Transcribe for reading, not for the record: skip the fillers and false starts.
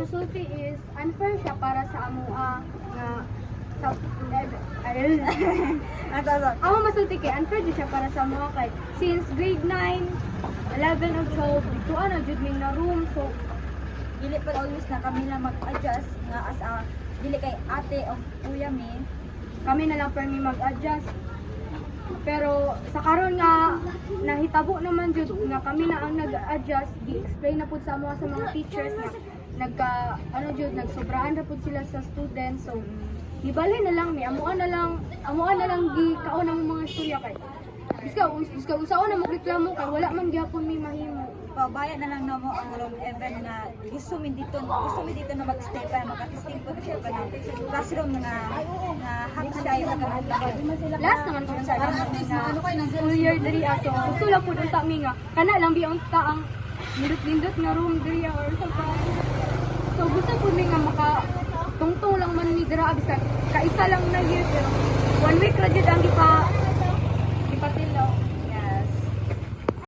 masulti is unfair siya para sa amoa nga sa Amo masulti kay unfair di siya para sa amoa kay since grade 9, 11 or 12 dito ano jud mi na room so Dili pa always na kami lang mag-adjust nga as a dili kay ate o kuya mi. kami na lang permi mag-adjust. Pero sa karon nga nahitabo naman jud nga kami na ang nag-adjust, gi-explain na pud sa amo sa mga teachers nga nagka ano jud nagsobrahan ra pud sila sa students. So gibali na lang mi amuan na lang gi kaon ang mga istorya kay iska usaon na magreklamo kay wala man gyapon mi mahimo. Pabayad na lang na mo ang room even na gusto mi dito na mag-stay pa makatesting po siya pa ng classroom nga hapsay Last naman ko sa school year diri aso. Gusto lang pud unta mi nga kana lang bi unta ang nindot nga room diri or something. So gusto pud mi nga maka tungtong lang man mi dira abis ka isa lang na year pero 1 week ra jud ang